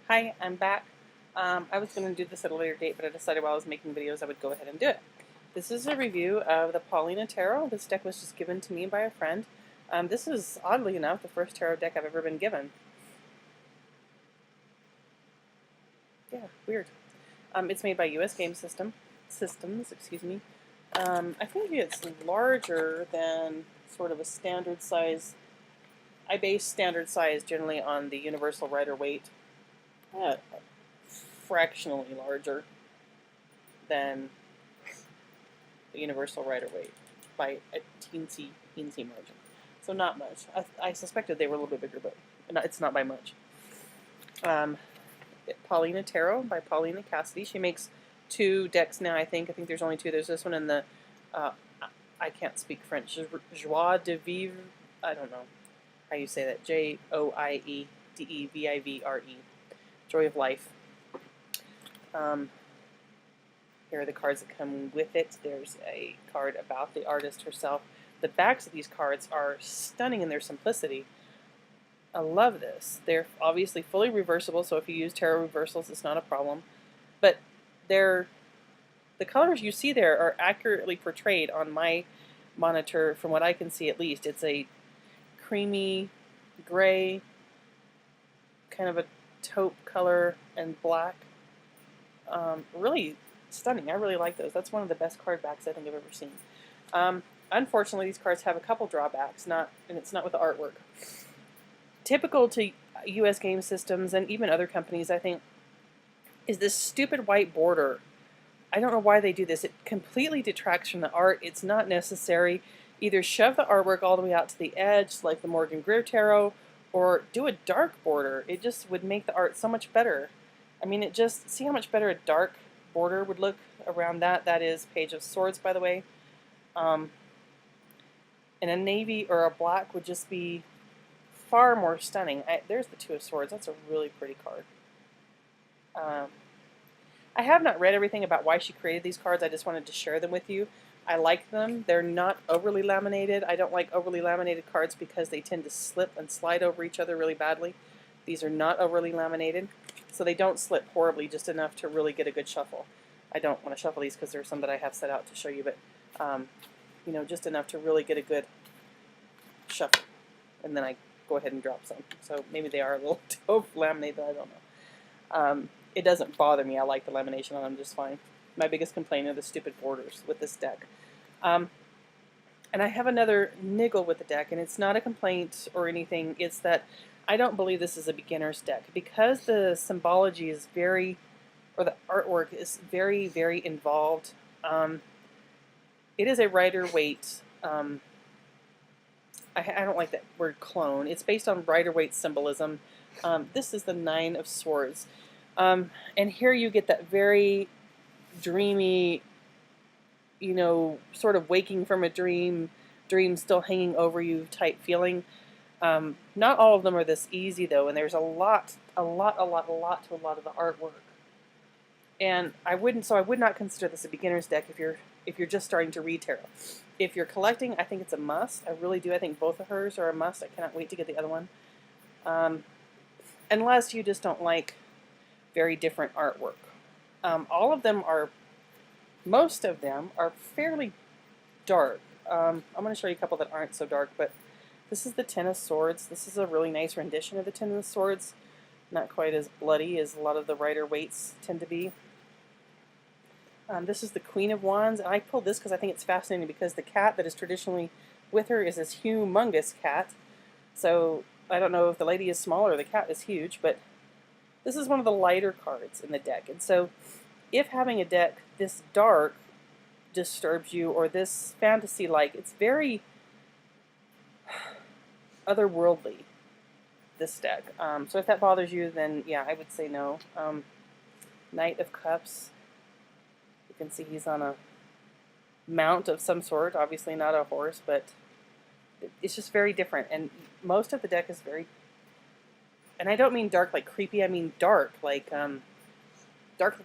Hi, I'm back. I was going to do this at a later date, but I decided while I was making videos I would go ahead and do it. This is a review of the Paulina Tarot. This deck was just given to me by a friend. This is, oddly enough, the first tarot deck I've ever been given. Yeah, weird. It's made by U.S. Game Systems, excuse me. I think it's larger than sort of a standard size. I base standard size generally on the universal Rider-Waite. Fractionally larger than the universal Rider-Waite by a teensy margin. So not much. I suspected they were a little bit bigger, but it's not by much. Paulina Tarot by Paulina Cassidy. She makes two decks now, I think. I think there's only two. There's this one and the, I can't speak French, Joie de Vivre. I don't know how you say that. Joiedevivre. Joy of Life. Here are the cards that come with it. There's a card about the artist herself. The backs of these cards are stunning in their simplicity. I love this. They're obviously fully reversible, so if you use tarot reversals, it's not a problem. But the colors you see there are accurately portrayed on my monitor, from what I can see at least. It's a creamy gray, kind of a taupe color, and black. Really stunning. I really like those. That's one of the best card backs I think I've ever seen. Unfortunately, these cards have a couple drawbacks, and it's not with the artwork. Typical to U.S. Game Systems and even other companies, I think, is this stupid white border. I don't know why they do this. It completely detracts from the art. It's not necessary. Either shove the artwork all the way out to the edge, like the Morgan Greer Tarot, or do a dark border. It just would make the art so much better. I mean, see how much better a dark border would look around that. That is Page of Swords, by the way. And a navy or a black would just be far more stunning. There's the Two of Swords. That's a really pretty card. I have not read everything about why she created these cards. I just wanted to share them with you. I like them. They're not overly laminated. I don't like overly laminated cards because they tend to slip and slide over each other really badly. These are not overly laminated, so they don't slip horribly, just enough to really get a good shuffle. I don't want to shuffle these because there's some that I have set out to show you, but you know, just enough to really get a good shuffle. And then I go ahead and drop some. So maybe they are a little too laminated, I don't know. It doesn't bother me. I like the lamination on them just fine. My biggest complaint are the stupid borders with this deck. And I have another niggle with the deck, and it's not a complaint or anything. It's that I don't believe this is a beginner's deck. Because the symbology is the artwork is very, very involved. It is a Rider-Waite. I don't like that word clone. It's based on Rider-Waite symbolism. This is the Nine of Swords. And here you get that very dreamy, you know, sort of waking from a dream still hanging over you type feeling. Not all of them are this easy though, and there's a lot to a lot of the artwork. And I would not consider this a beginner's deck if you're just starting to read tarot. If you're collecting, I think it's a must. I really do. I think both of hers are a must. I cannot wait to get the other one. Unless you just don't like very different artwork. Most of them are fairly dark. I'm going to show you a couple that aren't so dark, but this is the Ten of Swords. This is a really nice rendition of the Ten of Swords. Not quite as bloody as a lot of the Rider-Waites tend to be. This is the Queen of Wands, and I pulled this because I think it's fascinating because the cat that is traditionally with her is this humongous cat. So I don't know if the lady is small or the cat is huge, but this is one of the lighter cards in the deck. And so if having a deck this dark disturbs you, or this fantasy-like, it's very otherworldly, this deck. So if that bothers you, then yeah, I would say no. Knight of Cups. You can see he's on a mount of some sort, obviously not a horse, but it's just very different. And most of the deck is very, and I don't mean dark like creepy, I mean dark like a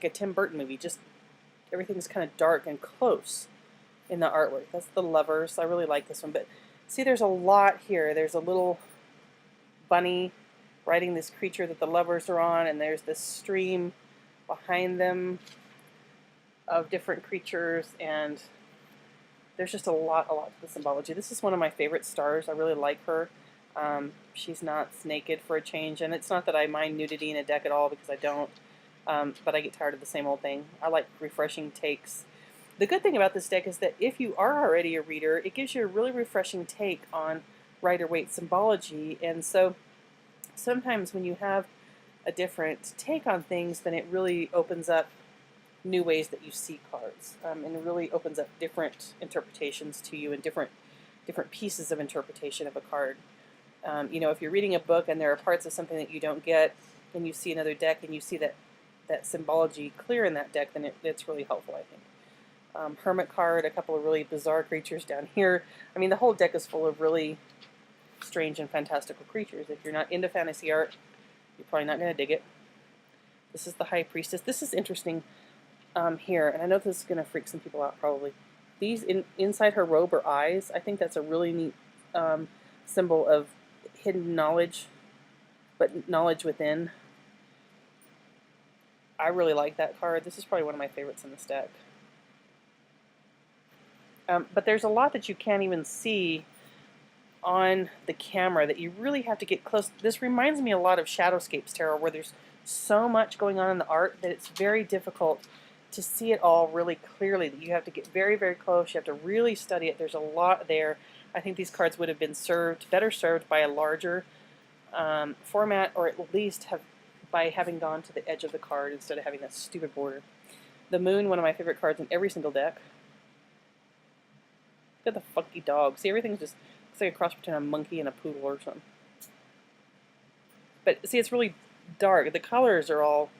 Tim Burton movie. Just everything's kind of dark and close in the artwork. That's the Lovers. I really like this one, but see, there's a lot here. There's a little bunny riding this creature that the lovers are on, and there's this stream behind them of different creatures, and there's just a lot to the symbology. This is one of my favorite stars. I really like her. She's not naked for a change, and it's not that I mind nudity in a deck at all, because I don't, but I get tired of the same old thing. I like refreshing takes. The good thing about this deck is that if you are already a reader, it gives you a really refreshing take on Rider-Waite symbology, and so sometimes when you have a different take on things, then it really opens up new ways that you see cards, and it really opens up different interpretations to you and different pieces of interpretation of a card. You know, if you're reading a book and there are parts of something that you don't get, and you see another deck and you see that symbology clear in that deck, then it's really helpful, I think. Hermit card, a couple of really bizarre creatures down here. I mean, the whole deck is full of really strange and fantastical creatures. If you're not into fantasy art, you're probably not going to dig it. This is the High Priestess. This is interesting here, and I know this is going to freak some people out probably. These inside her robe are eyes. I think that's a really neat symbol of hidden knowledge, but knowledge within. I really like that card. This is probably one of my favorites in this deck. But there's a lot that you can't even see on the camera that you really have to get close. This reminds me a lot of Shadowscapes Tarot, where there's so much going on in the art that it's very difficult to see it all really clearly. That you have to get very, very close. You have to really study it. There's a lot there. I think these cards would have been better served by a larger format, or at least by having gone to the edge of the card instead of having that stupid border. The Moon, one of my favorite cards in every single deck. Look at the funky dog. See, everything's just looks like a cross between a monkey and a poodle or something. But see, it's really dark. The colors are all,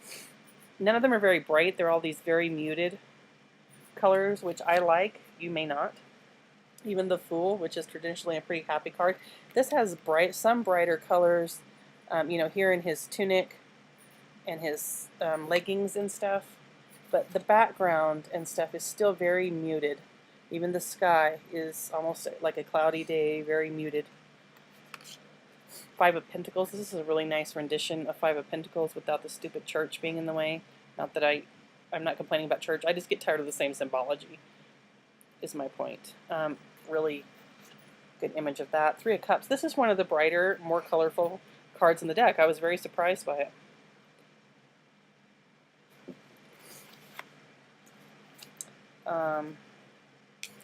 none of them are very bright. They're all these very muted colors, which I like. You may not. Even the Fool, which is traditionally a pretty happy card. This has some brighter colors, you know, here in his tunic and his leggings and stuff. But the background and stuff is still very muted. Even the sky is almost like a cloudy day, very muted. Five of Pentacles. This is a really nice rendition of Five of Pentacles without the stupid church being in the way. Not that I'm not complaining about church. I just get tired of the same symbology, is my point. Really good image of that. Three of Cups. This is one of the brighter, more colorful cards in the deck. I was very surprised by it.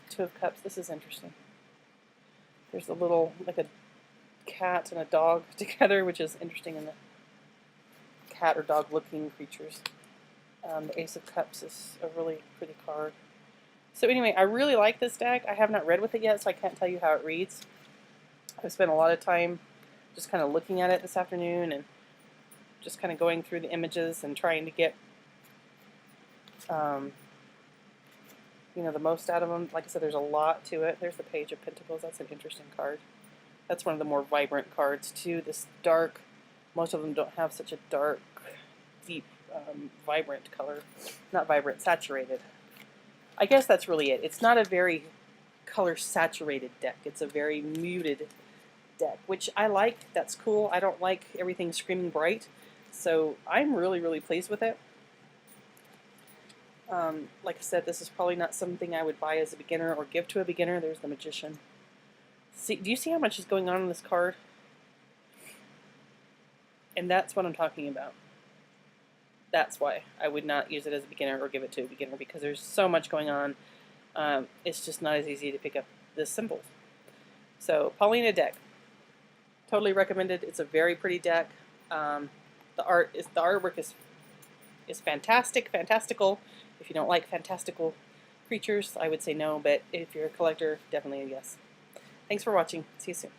Two of Cups. This is interesting. There's a little, like a cat and a dog together, which is interesting in the cat or dog looking creatures. The Ace of Cups is a really pretty card. So anyway, I really like this deck. I have not read with it yet, so I can't tell you how it reads. I've spent a lot of time just kind of looking at it this afternoon and just kind of going through the images and trying to get you know, the most out of them. Like I said, there's a lot to it. There's the Page of Pentacles. That's an interesting card. That's one of the more vibrant cards too. This dark, most of them don't have such a dark, deep, vibrant color. Not vibrant, saturated. I guess that's really it. It's not a very color saturated deck. It's a very muted deck, which I like. That's cool. I don't like everything screaming bright. So I'm really, really pleased with it. Like I said, this is probably not something I would buy as a beginner or give to a beginner. There's the Magician. See, do you see how much is going on in this card? And that's what I'm talking about. That's why I would not use it as a beginner or give it to a beginner, because there's so much going on. It's just not as easy to pick up the symbols. So, Paulina deck. Totally recommended. It's a very pretty deck. The artwork is fantastic, fantastical. If you don't like fantastical creatures, I would say no, but if you're a collector, definitely a yes. Thanks for watching. See you soon.